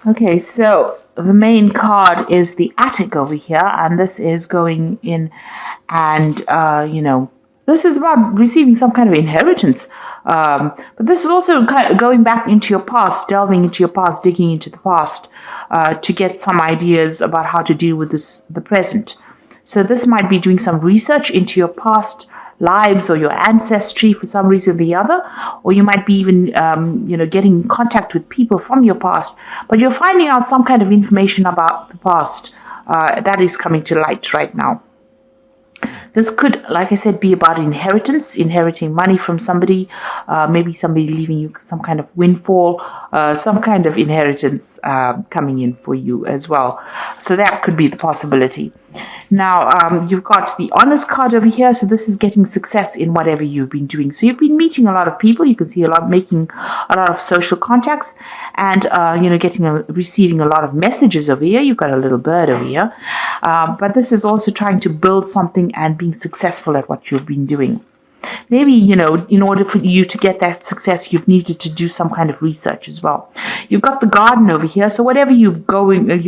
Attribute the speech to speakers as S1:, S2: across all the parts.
S1: Okay, so the main card is the attic over here, and this is going in, and this is about receiving some kind of inheritance. But this is also kind of going back into your past, delving into your past, digging into the past to get some ideas about how to deal with the present. So this might be doing some research into your past lives or your ancestry for some reason or the other, or you might be even, getting in contact with people from your past, but you're finding out some kind of information about the past that is coming to light right now. This could, like I said, be about inheritance, inheriting money from somebody, maybe somebody leaving you some kind of windfall, some kind of inheritance coming in for you as well. So that could be the possibility. Now, you've got the honest card over here. So this is getting success in whatever you've been doing. So you've been meeting a lot of people. You can see making a lot of social contacts and, receiving a lot of messages over here. You've got a little bird over here. But this is also trying to build something and being successful at what you've been doing. Maybe, in order for you to get that success, you've needed to do some kind of research as well. You've got the garden over here. So whatever you're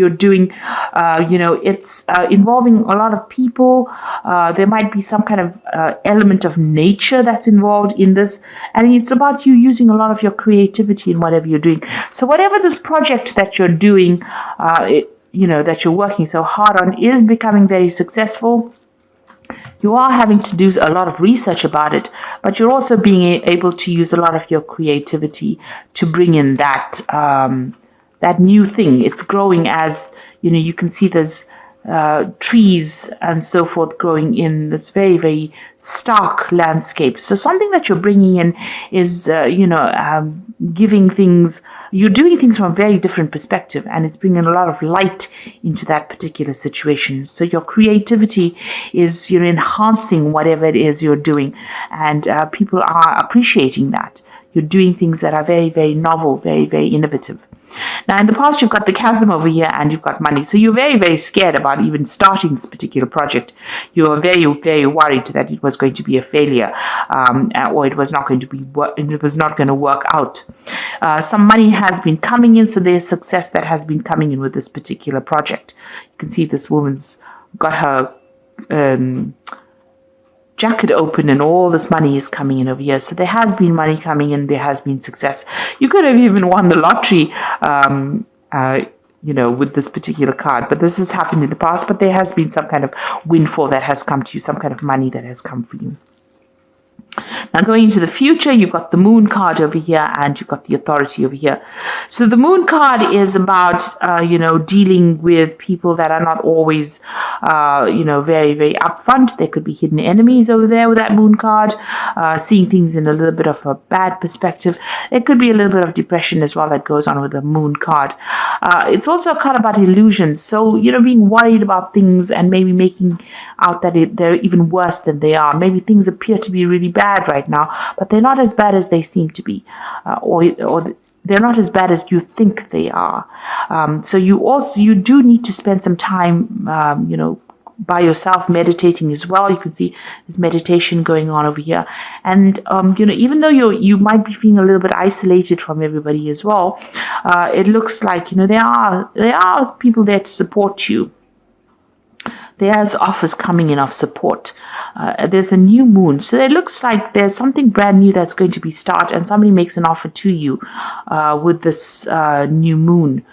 S1: doing, it's involving a lot of people. There might be some kind of element of nature that's involved in this. And it's about you using a lot of your creativity in whatever you're doing. So whatever this project that you're doing, that you're working so hard on is becoming very successful. You are having to do a lot of research about it, but you're also being able to use a lot of your creativity to bring in that new thing. It's growing as, you can see there's trees and so forth growing in this very, very stark landscape. So something that you're bringing in is, giving things, you're doing things from a very different perspective, and it's bringing a lot of light into that particular situation. So your creativity is, enhancing whatever it is you're doing, and people are appreciating that. You're doing things that are very, very novel, very, very innovative. Now, in the past, you've got the chasm over here and you've got money. So you're very, very scared about even starting this particular project. You're very, very worried that it was going to be a failure, or it was not going to work out. Some money has been coming in, so there's success that has been coming in with this particular project. You can see this woman's got her jacket open and all this money is coming in over here. So there has been money coming in, there has been success. You could have even won the lottery, with this particular card, but this has happened in the past, but there has been some kind of windfall that has come to you, some kind of money that has come for you. Now, going into the future, you've got the moon card over here and you've got the authority over here. So the moon card is about, dealing with people that are not always, very, very upfront. There could be hidden enemies over there with that moon card, seeing things in a little bit of a bad perspective. It could be a little bit of depression as well that goes on with the moon card. It's also a card about illusions. So, being worried about things and maybe making out that they're even worse than they are. Maybe things appear to be really bad right now, but they're not as bad as they seem to be, or they're not as bad as you think they are. So you do need to spend some time, by yourself meditating as well. You can see there's meditation going on over here, and even though you might be feeling a little bit isolated from everybody as well, it looks like there are people there to support you. There's offers coming in of support. There's a new moon. So it looks like there's something brand new that's going to be started, and somebody makes an offer to you with this new moon.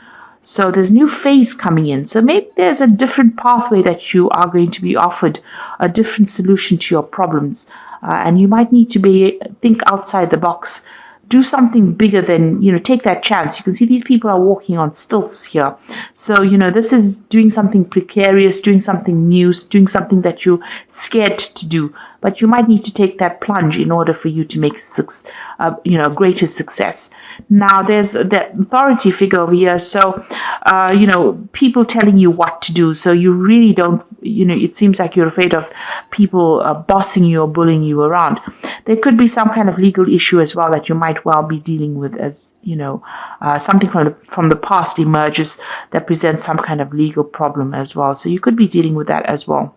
S1: So there's new phase coming in. So maybe there's a different pathway that you are going to be offered, a different solution to your problems. And you might need to think outside the box. Do something bigger than, take that chance. You can see these people are walking on stilts here. So, this is doing something precarious, doing something new, doing something that you're scared to do. But you might need to take that plunge in order for you to make greater success. Now, there's that authority figure over here. So, people telling you what to do. So you really don't, it seems like you're afraid of people bossing you or bullying you around. There could be some kind of legal issue as well that you might well be dealing with, as something from the past emerges that presents some kind of legal problem as well. So you could be dealing with that as well.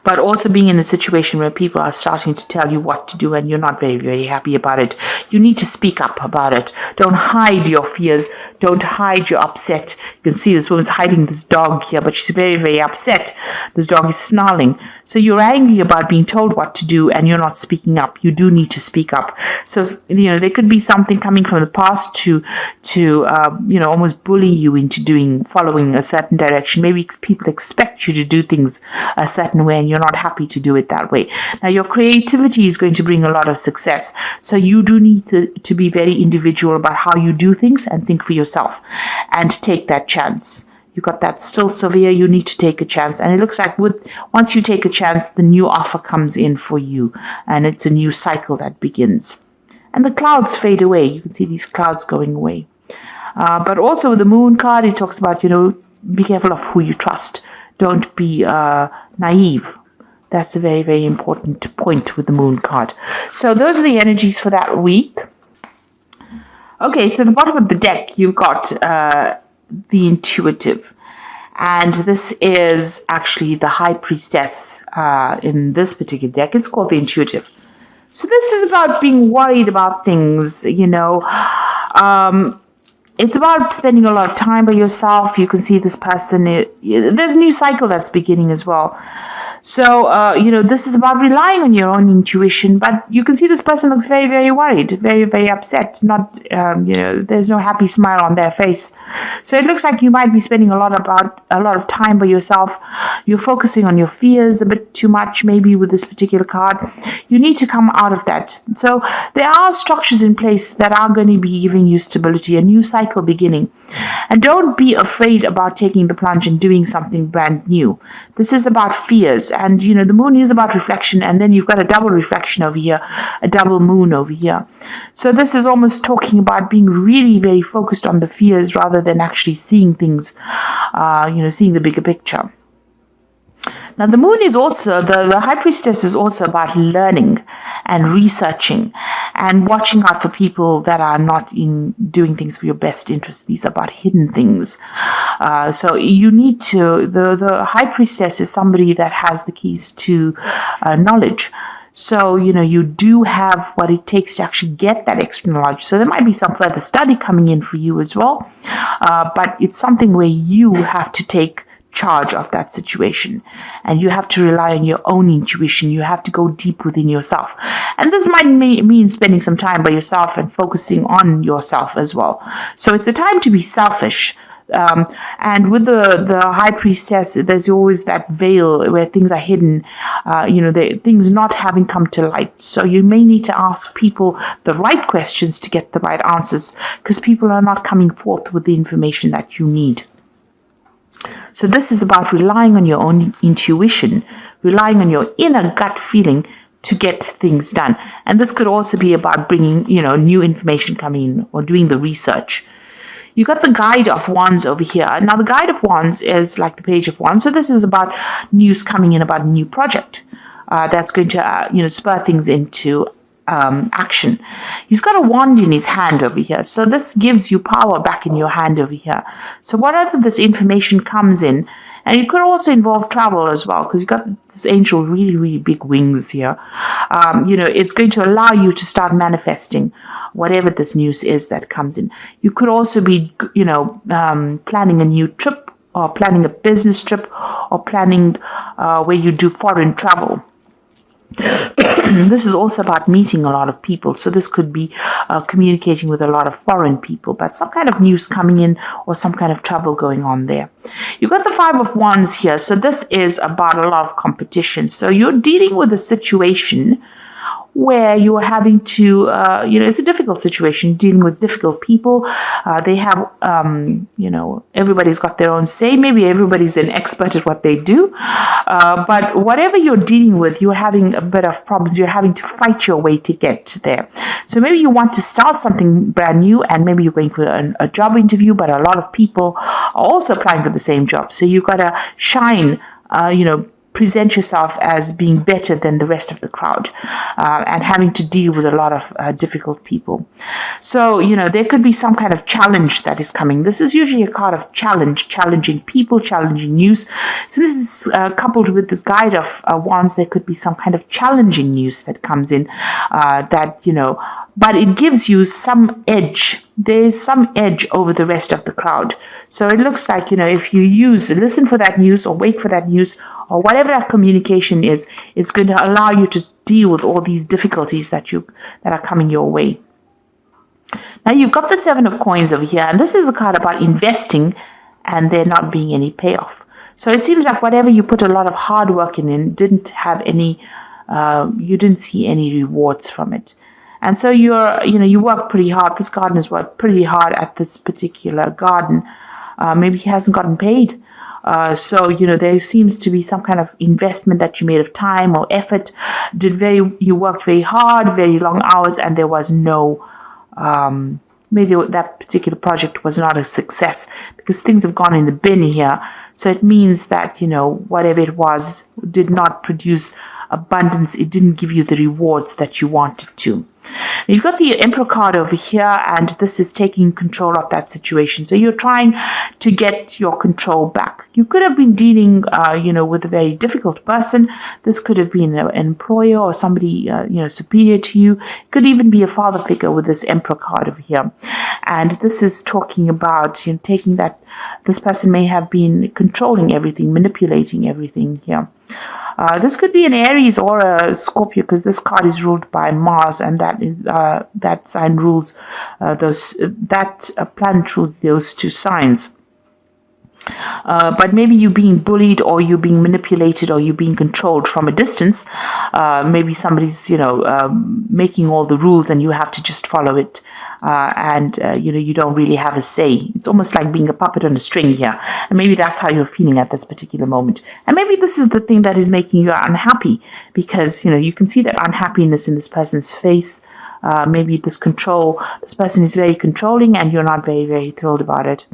S1: but also being in a situation where people are starting to tell you what to do and you're not very, very happy about it. You need to speak up about it. Don't hide your fears. Don't hide your upset. You can see this woman's hiding this dog here, but she's very, very upset. This dog is snarling. So you're angry about being told what to do and you're not speaking up. You do need to speak up. So, there could be something coming from the past to almost bully you into following a certain direction. Maybe people expect you to do things a certain way and you're not happy to do it that way. Now, your creativity is going to bring a lot of success. So you do need to be very individual about how you do things and think for yourself and take that chance. You got that still severe, you need to take a chance. And it looks like once you take a chance, the new offer comes in for you. And it's a new cycle that begins. And the clouds fade away. You can see these clouds going away. But also with the moon card, it talks about, be careful of who you trust. Don't be naive. That's a very, very important point with the moon card. So those are the energies for that week. Okay, so at the bottom of the deck, you've got the intuitive. And this is actually the high priestess in this particular deck. It's called the intuitive. So this is about being worried about things, it's about spending a lot of time by yourself. You can see this person, there's a new cycle that's beginning as well. So, this is about relying on your own intuition, but you can see this person looks very, very worried, very, very upset. Not, there's no happy smile on their face. So it looks like you might be spending a lot of time by yourself. You're focusing on your fears a bit too much, maybe with this particular card. You need to come out of that. So there are structures in place that are going to be giving you stability, a new cycle beginning. And don't be afraid about taking the plunge and doing something brand new. This is about fears. And, the moon is about reflection. And then you've got a double reflection over here, a double moon over here. So this is almost talking about being really very focused on the fears rather than actually seeing things, seeing the bigger picture. Now, the moon is also, the high priestess is also about learning and researching and watching out for people that are not in doing things for your best interest. These are about hidden things. So you need to, the high priestess is somebody that has the keys to knowledge. So, you do have what it takes to actually get that extra knowledge. So there might be some further study coming in for you as well. But it's something where you have to take charge of that situation and you have to rely on your own intuition. You have to go deep within yourself, and this might mean spending some time by yourself and focusing on yourself as well. So it's a time to be selfish, and with the high priestess, there's always that veil where things are hidden, things not having come to light. So you may need to ask people the right questions to get the right answers, because people are not coming forth with the information that you need. So this is about relying on your own intuition, relying on your inner gut feeling to get things done. And this could also be about bringing, new information coming in or doing the research. You got the Guide of Wands over here. Now, the Guide of Wands is like the Page of Wands. So this is about news coming in about a new project that's going to, spur things into action. He's got a wand in his hand over here. So this gives you power back in your hand over here. So whatever this information comes in, and it could also involve travel as well, because you've got this angel really, really big wings here. It's going to allow you to start manifesting whatever this news is that comes in. You could also be, planning a new trip, or planning a business trip, or planning where you do foreign travel. This is also about meeting a lot of people. So this could be communicating with a lot of foreign people, but some kind of news coming in or some kind of travel going on there. You've got the Five of Wands here. So this is about a lot of competition. So you're dealing with a situation where you are having to, it's a difficult situation, dealing with difficult people. They have, everybody's got their own say. Maybe everybody's an expert at what they do. But whatever you're dealing with, you're having a bit of problems. You're having to fight your way to get there. So maybe you want to start something brand new, and maybe you're going for a job interview, but a lot of people are also applying for the same job. So you've got to shine, present yourself as being better than the rest of the crowd, and having to deal with a lot of difficult people. So, there could be some kind of challenge that is coming. This is usually a card of challenge, challenging people, challenging news. So this is coupled with this guide of wands. There could be some kind of challenging news that comes in, but it gives you some edge. There's some edge over the rest of the crowd. So it looks like, if you listen for that news or wait for that news or whatever that communication is, it's going to allow you to deal with all these difficulties that are coming your way. Now you've got the 7 of coins over here, and this is a card about investing and there not being any payoff. So it seems like whatever you put a lot of hard work in didn't have any, you didn't see any rewards from it. And so you work pretty hard. This gardener's worked pretty hard at this particular garden. Maybe he hasn't gotten paid. So there seems to be some kind of investment that you made of time or effort. You worked very hard, very long hours, and there was no, maybe that particular project was not a success because things have gone in the bin here. So it means that, whatever it was did not produce abundance. It didn't give you the rewards that you wanted to. You've got the Emperor card over here, and this is taking control of that situation. So you're trying to get your control back. You could have been dealing, with a very difficult person. This could have been an employer or somebody, superior to you. It could even be a father figure with this Emperor card over here. And this is talking about, taking that this person may have been controlling everything, manipulating everything here. This could be an Aries or a Scorpio because this card is ruled by Mars, and that sign rules that planet rules those two signs. But maybe you're being bullied, or you're being manipulated, or you're being controlled from a distance. Maybe somebody's making all the rules and you have to just follow it. You don't really have a say. It's almost like being a puppet on a string here. And maybe that's how you're feeling at this particular moment. And maybe this is the thing that is making you unhappy, because, you can see that unhappiness in this person's face. Maybe this person is very controlling and you're not very, very thrilled about it.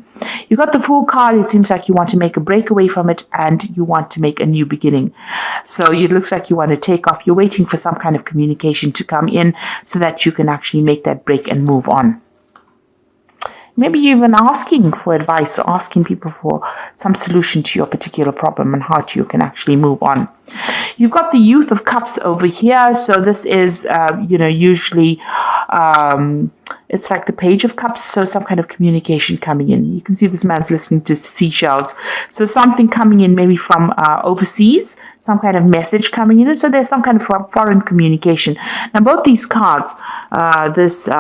S1: You got the Fool card. It seems like you want to make a break away from it and you want to make a new beginning. So it looks like you want to take off. You're waiting for some kind of communication to come in so that you can actually make that break and move on. Maybe you're even asking for advice or asking people for some solution to your particular problem and how you can actually move on. You've got the Youth of Cups over here. So this is, usually it's like the Page of Cups. So some kind of communication coming in. You can see this man's listening to seashells. So something coming in maybe from overseas, some kind of message coming in. So there's some kind of foreign communication. Now both these cards, this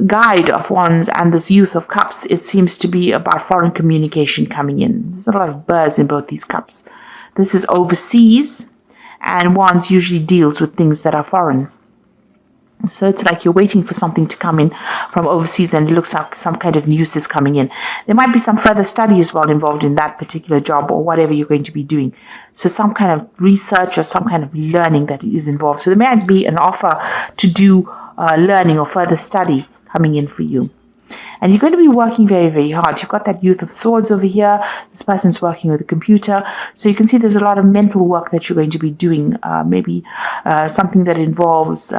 S1: Guide of Wands and this Youth of Cups, it seems to be about foreign communication coming in. There's a lot of birds in both these cups. This is overseas, and Wands usually deals with things that are foreign. So it's like you're waiting for something to come in from overseas, and it looks like some kind of news is coming in. There might be some further study as well involved in that particular job or whatever you're going to be doing. So some kind of research or some kind of learning that is involved. So there might be an offer to do learning or further study coming in for you. And you're going to be working very, very hard. You've got that Youth of Swords over here. This person's working with a computer. So you can see there's a lot of mental work that you're going to be doing. Maybe something that involves,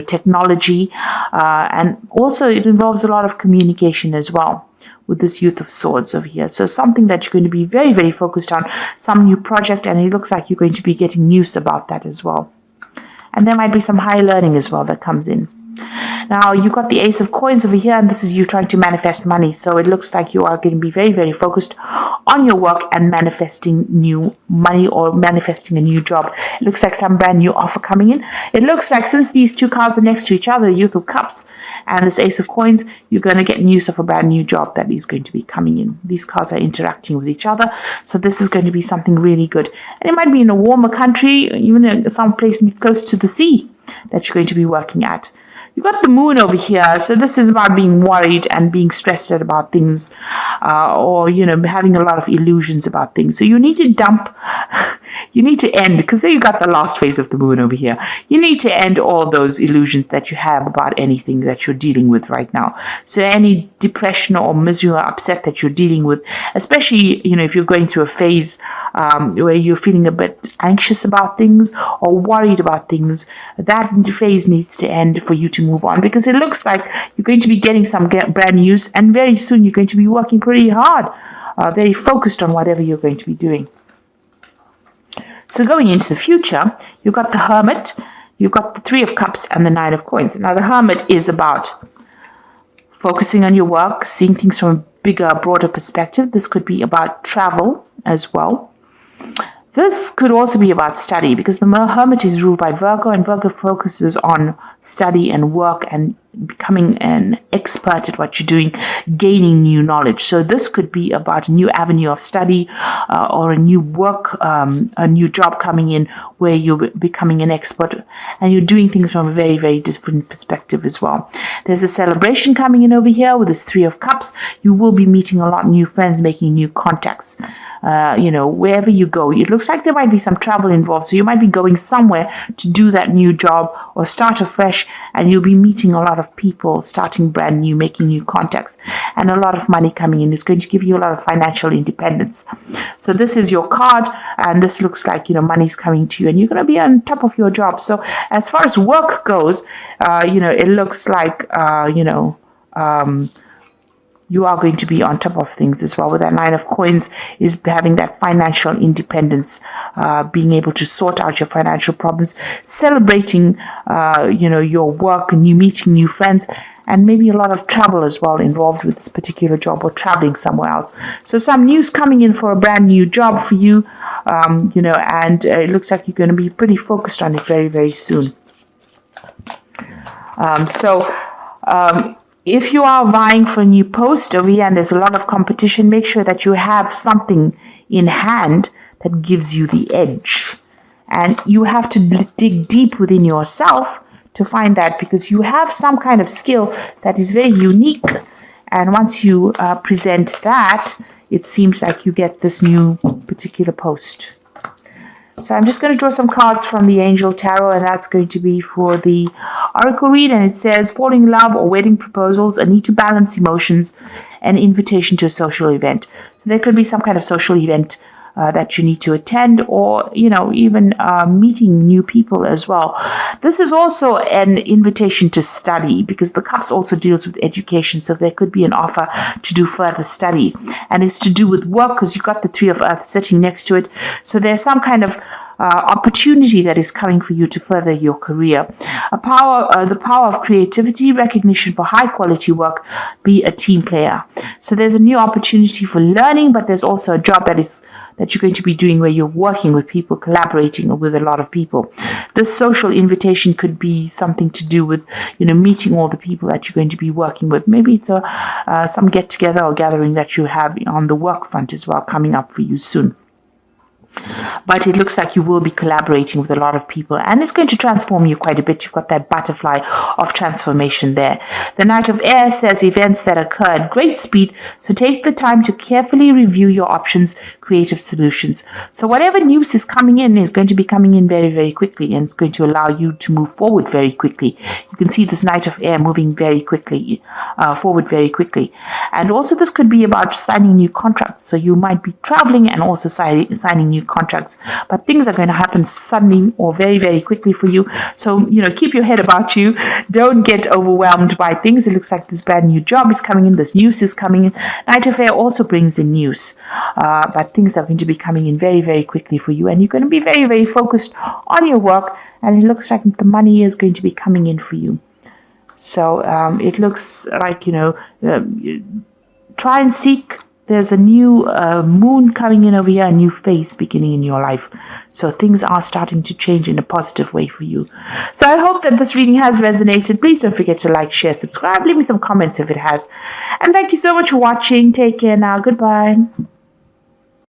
S1: technology. And also it involves a lot of communication as well with this Youth of Swords over here. So something that you're going to be very, very focused on. Some new project, and it looks like you're going to be getting news about that as well. And there might be some high learning as well that comes in. Now, you've got the Ace of Coins over here, and this is you trying to manifest money. So it looks like you are going to be very, very focused on your work and manifesting new money or manifesting a new job. It looks like some brand new offer coming in. It looks like since these two cards are next to each other, Youth of Cups and this Ace of Coins, you're going to get news of a brand new job that is going to be coming in. These cards are interacting with each other. So this is going to be something really good. And it might be in a warmer country, even some place close to the sea that you're going to be working at. You've got the Moon over here. So this is about being worried and being stressed out about things, or, having a lot of illusions about things. So you need to you need to end, because there you got the last phase of the Moon over here. You need to end all those illusions that you have about anything that you're dealing with right now. So any depression or misery or upset that you're dealing with, especially, if you're going through a phase where you're feeling a bit anxious about things or worried about things, that phase needs to end for you to move on, because it looks like you're going to be getting some brand news, and very soon you're going to be working pretty hard, very focused on whatever you're going to be doing. So going into the future, you've got the Hermit, you've got the Three of Cups, and the Nine of Coins. Now, the Hermit is about focusing on your work, seeing things from a bigger, broader perspective. This could be about travel as well. This could also be about study, because the Hermit is ruled by Virgo, and Virgo focuses on study and work and becoming an expert at what you're doing, gaining new knowledge. So this could be about a new avenue of study or a new work, a new job coming in where you're becoming an expert and you're doing things from a very, very different perspective as well. There's a celebration coming in over here with this Three of Cups. You will be meeting a lot of new friends, making new contacts. Wherever you go, it looks like there might be some travel involved. So you might be going somewhere to do that new job or start afresh, and you'll be meeting a lot of people, starting brand new, making new contacts, and a lot of money coming in. It's going to give you a lot of financial independence. So this is your card, and this looks like, money's coming to you, and you're going to be on top of your job. So as far as work goes, it looks like, you are going to be on top of things as well. With that Nine of Coins is having that financial independence, being able to sort out your financial problems, celebrating, your work, and you meeting new friends, and maybe a lot of travel as well involved with this particular job, or traveling somewhere else. So some news coming in for a brand new job for you, and it looks like you're going to be pretty focused on it very, very soon. If you are vying for a new post over here and there's a lot of competition, make sure that you have something in hand that gives you the edge. And you have to dig deep within yourself to find that, because you have some kind of skill that is very unique. And once you present that, it seems like you get this new particular post. So I'm just going to draw some cards from the Angel Tarot, and that's going to be for the Oracle read. And it says, falling in love or wedding proposals, a need to balance emotions, an invitation to a social event. So there could be some kind of social event that you need to attend, or, even meeting new people as well. This is also an invitation to study, because the Cups also deals with education. So there could be an offer to do further study, and it's to do with work, because you've got the Three of Earth sitting next to it. So there's some kind of opportunity that is coming for you to further your career. The power of creativity, recognition for high quality work, be a team player. So there's a new opportunity for learning, but there's also a job that you're going to be doing where you're working with people, collaborating with a lot of people. This social invitation could be something to do with, meeting all the people that you're going to be working with. Maybe it's some get together or gathering that you have on the work front as well, coming up for you soon. But it looks like you will be collaborating with a lot of people, and it's going to transform you quite a bit. You've got that butterfly of transformation there. The Knight of Air says events that occur at great speed, so take the time to carefully review your options, creative solutions. So whatever news is coming in is going to be coming in very, very quickly, and it's going to allow you to move forward very quickly. You can see this Knight of Air moving very quickly, forward very quickly. And also this could be about signing new contracts. So you might be traveling and also signing new contracts, but things are going to happen suddenly or very, very quickly for you. So, keep your head about you. Don't get overwhelmed by things. It looks like this brand new job is coming in. This news is coming in. Knight of Air also brings in news, but things are going to be coming in very, very quickly for you, and you're going to be very, very focused on your work, and it looks like the money is going to be coming in for you. So it looks like, try and seek. There's a new moon coming in over here, a new phase beginning in your life. So things are starting to change in a positive way for you. So I hope that this reading has resonated. Please don't forget to like, share, subscribe. Leave me some comments if it has. And thank you so much for watching. Take care now. Goodbye.